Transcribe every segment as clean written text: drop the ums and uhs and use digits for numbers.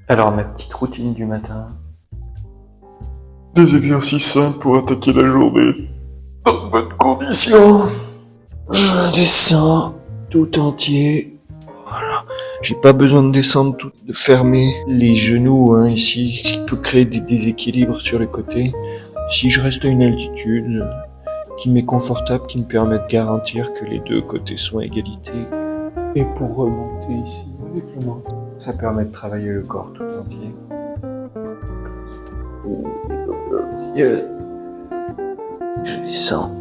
Alors, ma petite routine du matin. Des exercices simples pour attaquer la journée dans de bonnes conditions. Je descends tout entier. Voilà. J'ai pas besoin de descendre tout, de fermer les genoux ici, ce qui peut créer des déséquilibres sur les côtés. Si je reste à une altitude qui m'est confortable, qui me permet de garantir que les deux côtés sont à égalité. Et pour remonter ici avec le menton, ça permet de travailler le corps tout entier. Ciel. Je descends.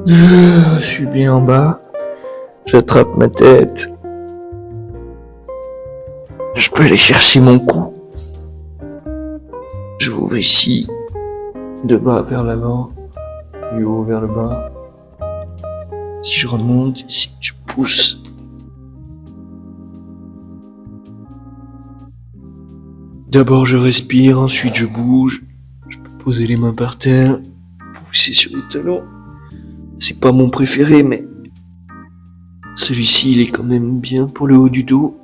Je suis bien en bas. J'attrape ma tête. Je peux aller chercher mon cou. J'ouvre ici, de bas vers l'avant, du haut vers le bas. Si je remonte ici, je pousse. D'abord je respire, ensuite je bouge. Je peux poser les mains par terre, pousser sur les talons. C'est pas mon préféré, mais celui-ci il est quand même bien pour le haut du dos.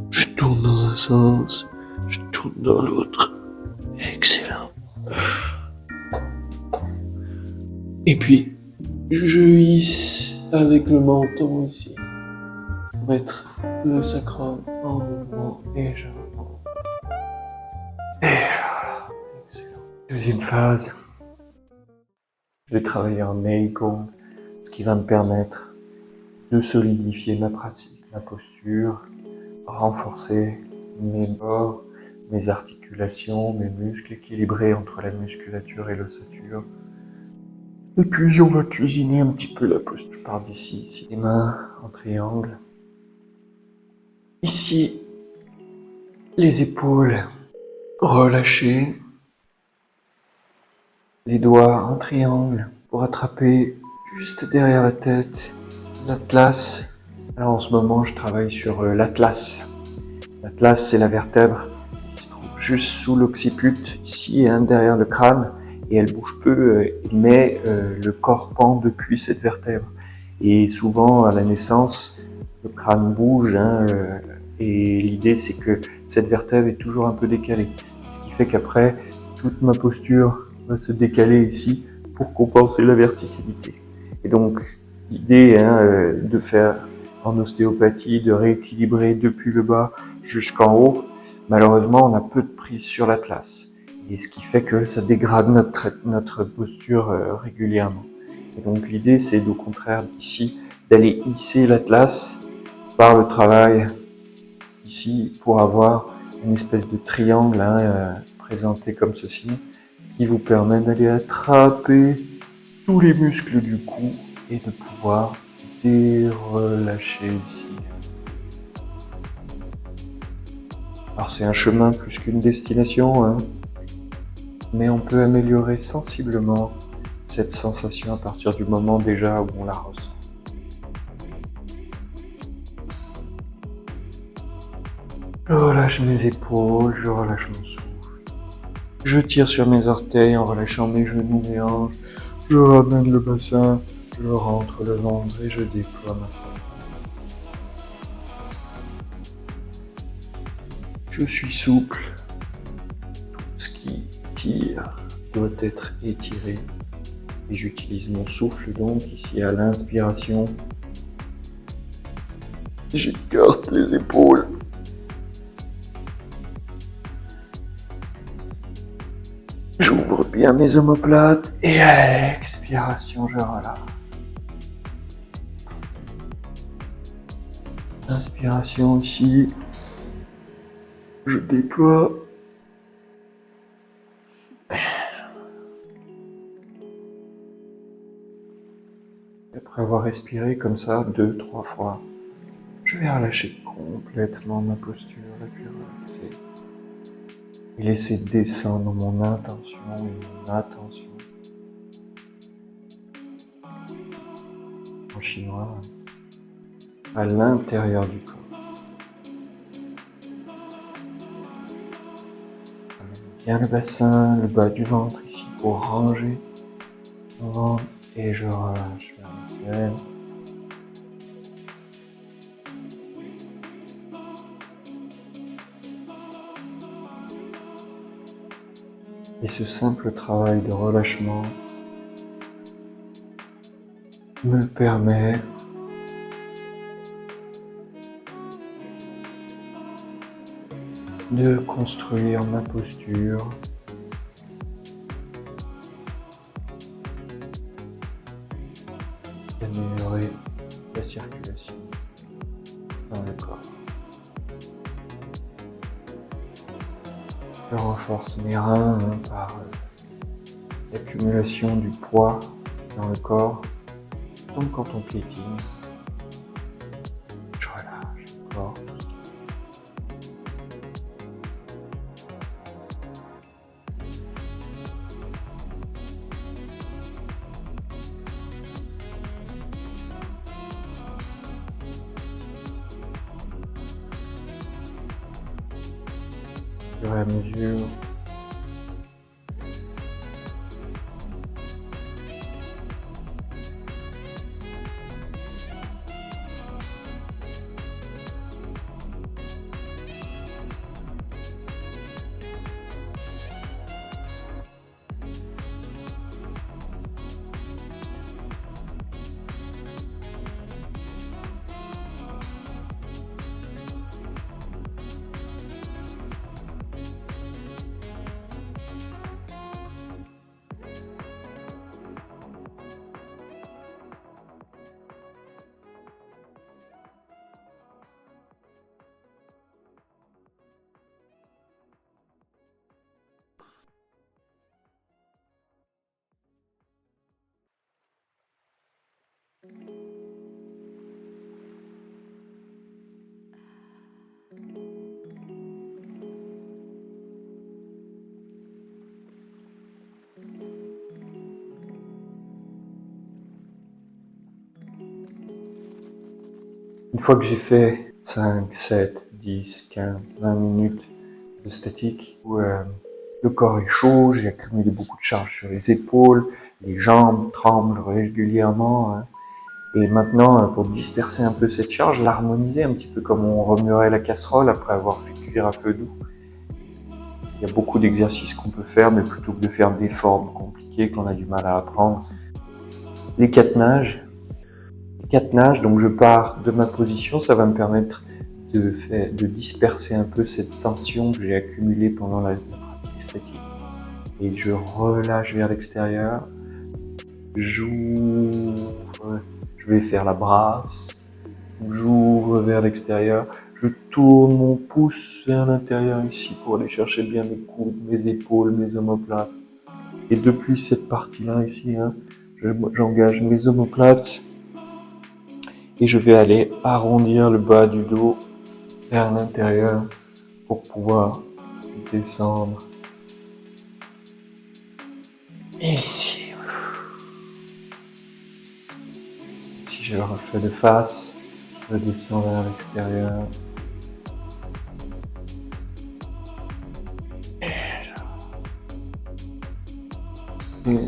Je tourne dans un sens, je tourne dans l'autre. Excellent. Et puis, je hisse avec le menton ici. Mettre le sacrum en mouvement et je remonte. Et voilà. Excellent. Deuxième phase. Je vais travailler en Neigong, ce qui va me permettre de solidifier ma pratique, ma posture, renforcer mes bords, mes articulations, mes muscles, équilibrer entre la musculature et l'ossature. Et puis on va cuisiner un petit peu la posture. Je pars d'ici, ici, les mains en triangle. Ici, les épaules relâchées. Les doigts en triangle pour attraper juste derrière la tête l'atlas. Alors en ce moment, je travaille sur l'atlas. L'atlas, c'est la vertèbre qui se trouve juste sous l'occiput, ici, derrière le crâne, et elle bouge peu, mais le corps pend depuis cette vertèbre. Et souvent, à la naissance, le crâne bouge, et l'idée, c'est que cette vertèbre est toujours un peu décalée. Ce qui fait qu'après, toute ma posture va se décaler ici pour compenser la verticalité. Et donc, l'idée de faire en ostéopathie, de rééquilibrer depuis le bas jusqu'en haut, malheureusement, on a peu de prise sur l'atlas. Et ce qui fait que ça dégrade notre posture régulièrement. Et donc, l'idée, c'est au contraire ici d'aller hisser l'atlas par le travail ici pour avoir une espèce de triangle présenté comme ceci qui vous permet d'aller attraper tous les muscles du cou et de pouvoir relâcher ici. Alors c'est un chemin plus qu'une destination, mais on peut améliorer sensiblement cette sensation à partir du moment déjà où on la ressent. Je relâche mes épaules, je relâche mon souffle. Je tire sur mes orteils en relâchant mes genoux et hanches. Je ramène le bassin, je rentre le ventre et je déploie ma forme. Je suis souple. Tout ce qui tire doit être étiré. Et j'utilise mon souffle donc ici à l'inspiration. J'écarte les épaules. J'ouvre bien mes omoplates et à l'expiration, je relâche. Inspiration ici. Je déploie. Après avoir respiré comme ça 2-3 fois, je vais relâcher complètement ma posture la plus relaxée. Et laisser descendre mon intention et mon attention. En chinois, à l'intérieur du corps. Bien le bassin, le bas du ventre ici pour ranger le ventre. Et je relâche vers l'extérieur. Et ce simple travail de relâchement me permet de construire ma posture, d'améliorer la circulation dans le corps. Je renforce mes reins par l'accumulation du poids dans le corps, comme quand on piétine. Je relâche le corps. Au fur et à mesure, une fois que j'ai fait 5, 7, 10, 15, 20 minutes de statique, où le corps est chaud, j'ai accumulé beaucoup de charges sur les épaules, les jambes tremblent régulièrement. Et maintenant, pour disperser un peu cette charge, l'harmoniser un petit peu comme on remuerait la casserole après avoir fait cuire à feu doux. Il y a beaucoup d'exercices qu'on peut faire, mais plutôt que de faire des formes compliquées qu'on a du mal à apprendre. Les quatre nages, donc je pars de ma position, ça va me permettre de disperser un peu cette tension que j'ai accumulée pendant la pratique statique. Et je relâche vers l'extérieur, j'ouvre, je vais faire la brasse, j'ouvre vers l'extérieur, je tourne mon pouce vers l'intérieur ici pour aller chercher bien mes coudes, mes épaules, mes omoplates. Et depuis cette partie-là ici, j'engage mes omoplates et je vais aller arrondir le bas du dos vers l'intérieur pour pouvoir descendre ici. Si je le refais de face, je descends vers l'extérieur. Et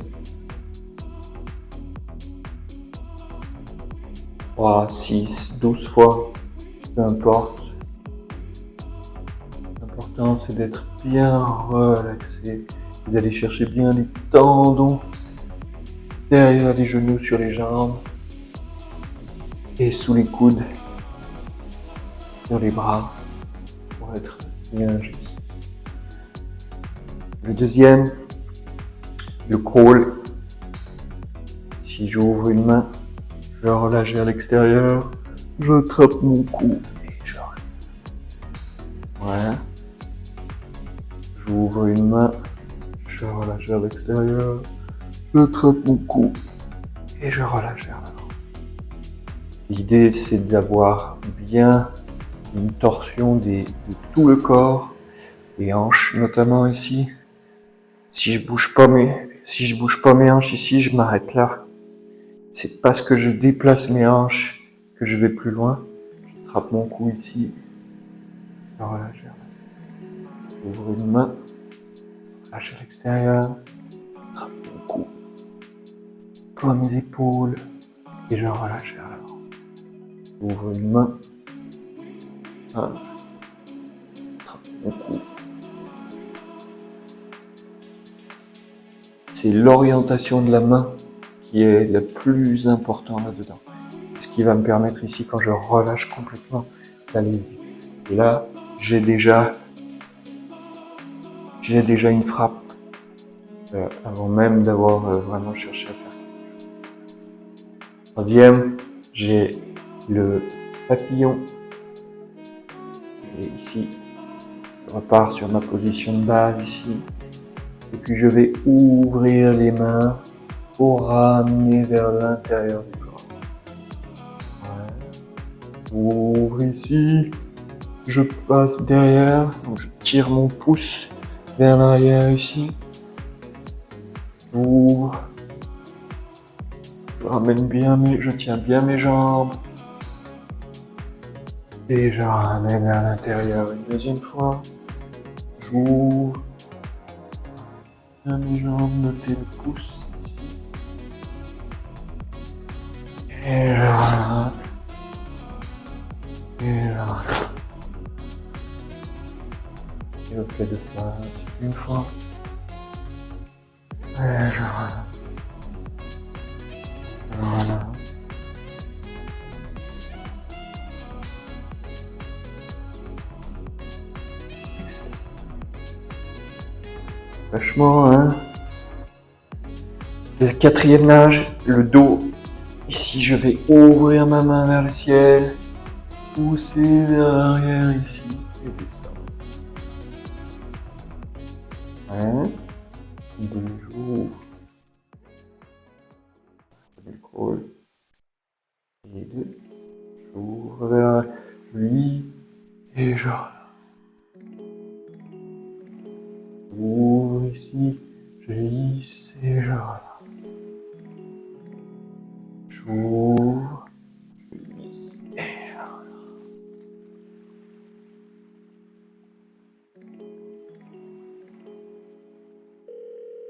3, 6, 12 fois, peu importe. L'important c'est d'être bien relaxé et d'aller chercher bien les tendons derrière les genoux, sur les jambes et sous les coudes, sur les bras pour être bien juste. Le deuxième, le crawl. Si j'ouvre une main, je relâche vers l'extérieur, je trappe mon cou et je relâche. Voilà. J'ouvre une main, je relâche vers l'extérieur, je trappe mon cou et je relâche vers l'avant. L'idée, c'est d'avoir bien une torsion de tout le corps, les hanches notamment ici. Si je bouge pas mes hanches ici, je m'arrête là. C'est parce que je déplace mes hanches que je vais plus loin. Je trappe mon cou ici. Je relâche vers l'avant. J'ouvre une main. Relâche à l'extérieur. Je trappe mon cou. tout à mes épaules et je relâche vers l'avant. J'ouvre une main. Attrape mon cou. C'est l'orientation de la main qui est le plus important là-dedans. Ce qui va me permettre ici, quand je relâche complètement, d'aller vite. Et là, j'ai déjà une frappe avant même d'avoir vraiment cherché à faire quelque chose. Troisième, j'ai le papillon. Et ici, je repars sur ma position de base ici. Et puis je vais ouvrir les mains pour ramener vers l'intérieur du corps. J'ouvre ici, je passe derrière, donc je tire mon pouce vers l'arrière ici. J'ouvre, je tiens bien mes jambes. Et je ramène à l'intérieur une deuxième fois. J'ouvre. Bien mes jambes, notez le pouce ici. Et je relâche. Et je relâche. Et je fais deux fois, une fois. Et je relâche. Voilà. Vachement, hein. Le quatrième nage, le dos. Ici, je vais ouvrir ma main vers le ciel, pousser vers l'arrière ici et descendre. Un, deux, j'ouvre. L'épaule. Et deux, j'ouvre vers lui et je ouvre ici, je lisse et je relâche. J'ouvre, je lisse et je relâche.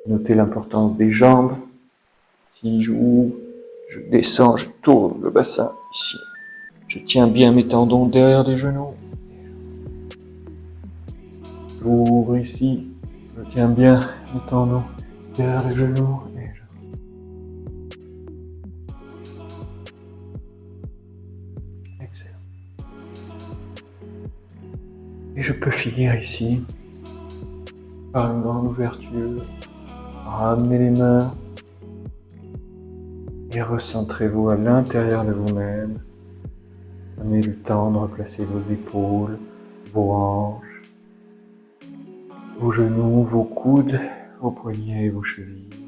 Notez l'importance des jambes. Si j'ouvre, je descends, je tourne le bassin ici. Je tiens bien mes tendons derrière les genoux. J'ouvre ici, je tiens bien mes tendons derrière les genoux. Et je... Excellent. Et je peux finir ici par une grande ouverture. Ramenez les mains et recentrez-vous à l'intérieur de vous-même. Prenez le temps de replacer vos épaules, vos hanches, vos genoux, vos coudes, vos poignets et vos chevilles.